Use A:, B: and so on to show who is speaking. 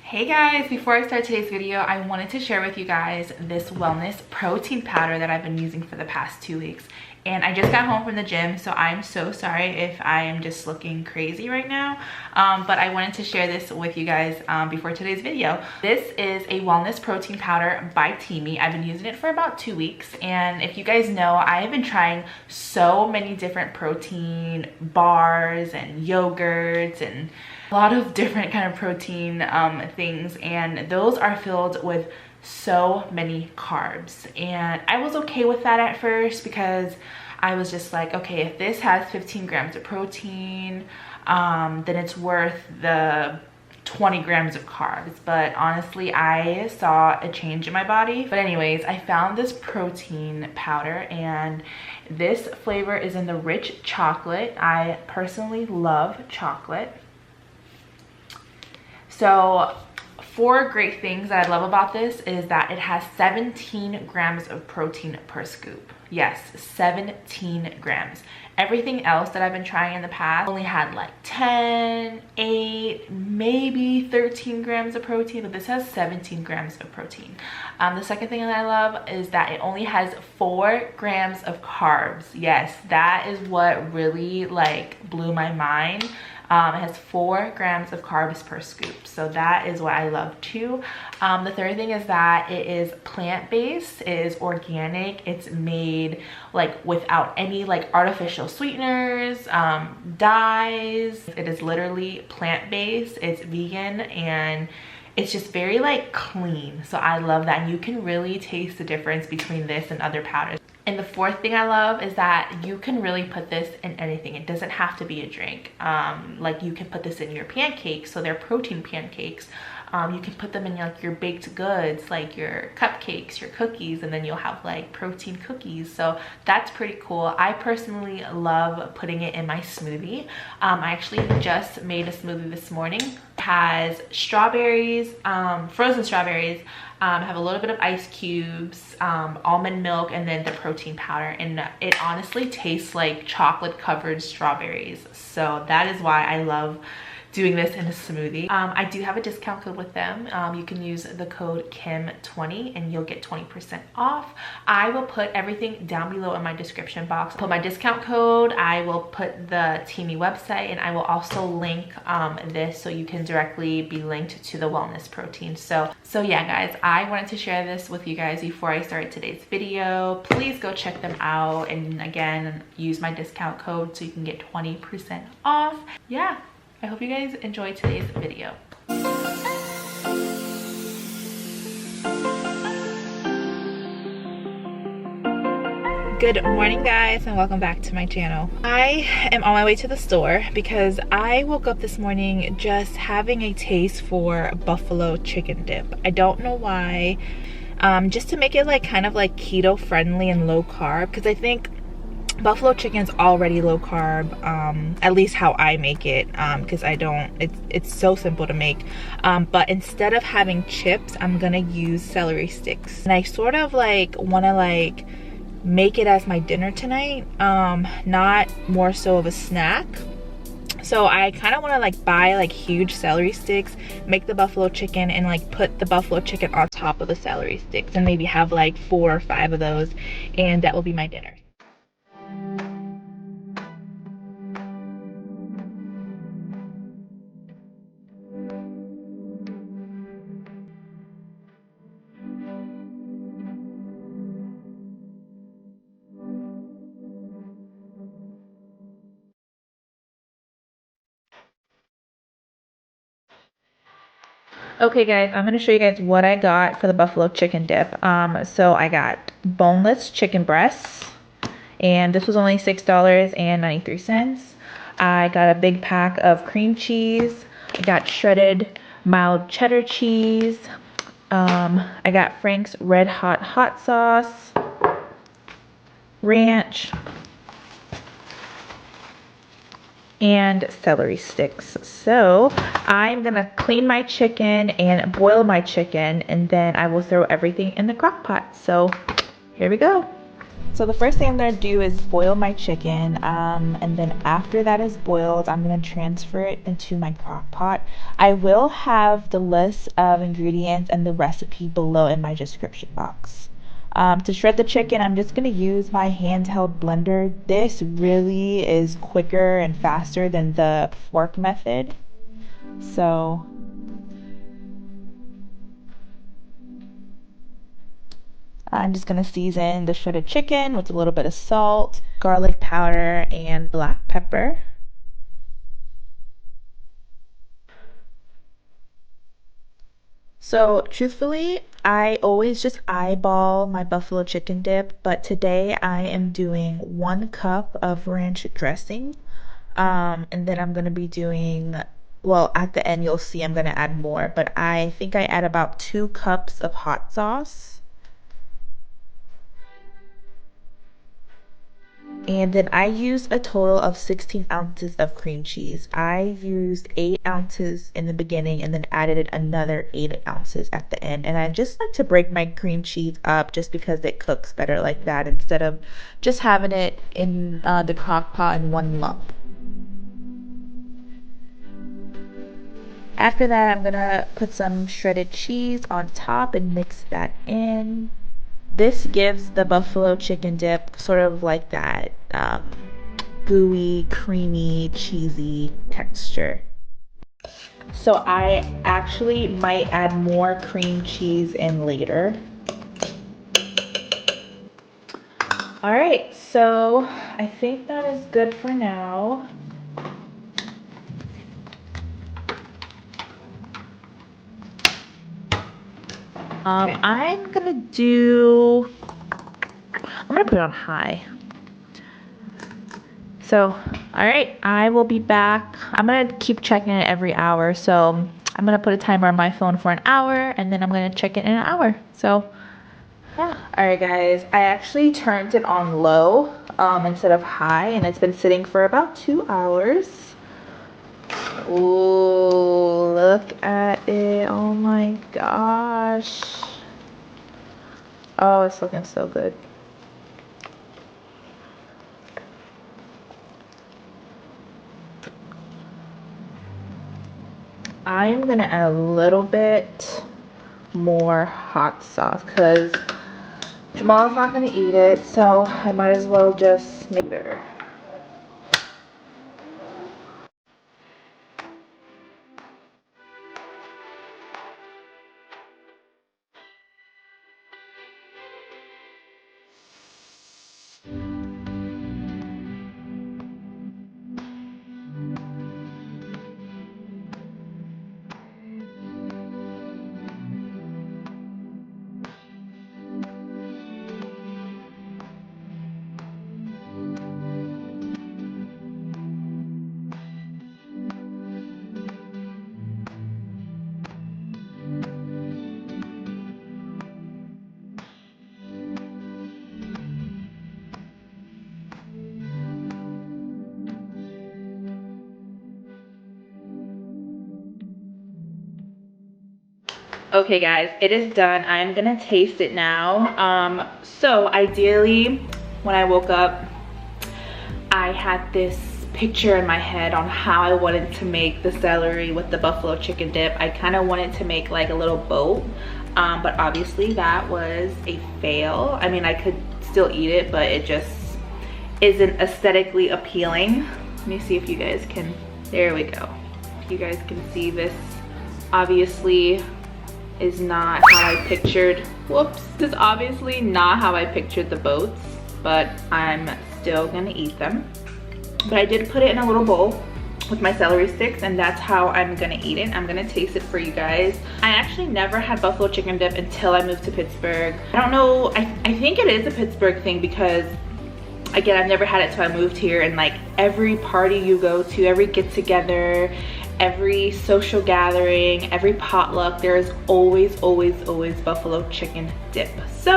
A: Hey guys, before I start today's video, I wanted to share with you guys this wellness protein powder that I've been using for the past 2 weeks. And I just got home from the gym, so I'm so sorry if I am just looking crazy right now. But I wanted to share this with you guys before today's video. This is a wellness protein powder by TEAMI. I've been using it for about 2 weeks. And if you guys know, I have been trying so many different protein bars and yogurts and a lot of different kind of protein things, and those are filled with so many carbs. And I was okay with that at first because I was just like, okay, if this has 15 grams of protein, then it's worth the 20 grams of carbs. But honestly, I saw a change in my body. But anyways, I found this protein powder, and this flavor is in the rich chocolate. I personally love chocolate. So 4 great things that I love about this is that it has 17 grams of protein per scoop. Yes, 17 grams. Everything else that I've been trying in the past only had like 10, 8, maybe 13 grams of protein, but this has 17 grams of protein. The second thing that I love is that it only has 4 grams of carbs. Yes, that is what really like blew my mind. It has 4 grams of carbs per scoop, so that is what I love too. The third thing is that it is plant-based, it is organic, it's made like without any like artificial sweeteners, dyes. It is literally plant-based, it's vegan, and it's just very like clean. So I love that, and you can really taste the difference between this and other powders. And the fourth thing I love is that you can really put this in anything. It doesn't have to be a drink. Like you can put this in your pancakes, so they're protein pancakes. You can put them in like your baked goods, like your cupcakes, your cookies, and then you'll have like protein cookies. So that's pretty cool. I personally love putting it in my smoothie. I actually just made a smoothie this morning. It has strawberries, frozen strawberries, have a little bit of ice cubes, almond milk, and then the protein powder, and it honestly tastes like chocolate covered strawberries. So that is why I love doing this in a smoothie. I do have a discount code with them. You can use the code KIM20 and you'll get 20% off. I will put everything down below in my description box. I'll put my discount code, I will put the TEAMI website, and I will also link this so you can directly be linked to the wellness protein. So yeah guys, I wanted to share this with you guys before I start today's video. Please go check them out, and again, use my discount code so you can get 20% off. Yeah, I hope you guys enjoyed today's video. Good morning guys, and welcome back to my channel. I am on my way to the store because I woke up this morning just having a taste for buffalo chicken dip. I don't know why, just to make it like kind of like keto friendly and low carb, because I think buffalo chicken's already low carb, at least how I make it, because it's so simple to make. But instead of having chips, I'm gonna use celery sticks, and I sort of like want to like make it as my dinner tonight, not more so of a snack. So I kind of want to like buy like huge celery sticks, make the buffalo chicken, and like put the buffalo chicken on top of the celery sticks, and maybe have like 4 or 5 of those, and that will be my dinner. Okay guys, I'm going to show you guys what I got for the buffalo chicken dip. So I got boneless chicken breasts, and this was only $6.93. I got a big pack of cream cheese. I got shredded mild cheddar cheese. I got Frank's Red Hot Sauce, ranch, and celery sticks. So I'm gonna clean my chicken and boil my chicken, and then I will throw everything in the crock pot. So here we go. So the first thing I'm gonna do is boil my chicken, and then after that is boiled, I'm gonna transfer it into my crock pot. I will have the list of ingredients and the recipe below in my description box. To shred the chicken, I'm just gonna use my handheld blender. This really is quicker and faster than the fork method. So I'm just gonna season the shredded chicken with a little bit of salt, garlic powder, and black pepper. So truthfully, I always just eyeball my buffalo chicken dip, but today I am doing 1 cup of ranch dressing. And then I'm gonna be doing, well, at the end you'll see I'm gonna add more, but I think I add about 2 cups of hot sauce. And then I used a total of 16 ounces of cream cheese. I used 8 ounces in the beginning and then added another 8 ounces at the end. And I just like to break my cream cheese up just because it cooks better like that instead of just having it in the crock pot in one lump. After that, I'm gonna put some shredded cheese on top and mix that in. This gives the buffalo chicken dip sort of like that gooey, creamy, cheesy texture. So I actually might add more cream cheese in later. All right, so I think that is good for now. I'm gonna put it on high. So, all right, I will be back. I'm gonna keep checking it every hour. So I'm gonna put a timer on my phone for an hour and then I'm gonna check it in an hour. So yeah. All right, guys, I actually turned it on low instead of high, and it's been sitting for about 2 hours. Ooh, look at it. Oh my gosh. Oh, it's looking so good. I'm gonna add a little bit more hot sauce because Jamal's not gonna eat it, so I might as well just make it. Okay guys, it is done. I'm gonna taste it now. So ideally, when I woke up, I had this picture in my head on how I wanted to make the celery with the buffalo chicken dip. I kind of wanted to make like a little boat, but obviously that was a fail. I mean, I could still eat it, but it just isn't aesthetically appealing. Let me see if you guys can, there we go. If you guys can see, this obviously is not how I pictured, whoops. This is obviously not how I pictured the boats, but I'm still gonna eat them. But I did put it in a little bowl with my celery sticks, and that's how I'm gonna eat it. I'm gonna taste it for you guys. I actually never had buffalo chicken dip until I moved to Pittsburgh. I don't know, I think it is a Pittsburgh thing because, again, I've never had it till I moved here, and like every party you go to, every get together, every social gathering, every potluck, there is always buffalo chicken dip. So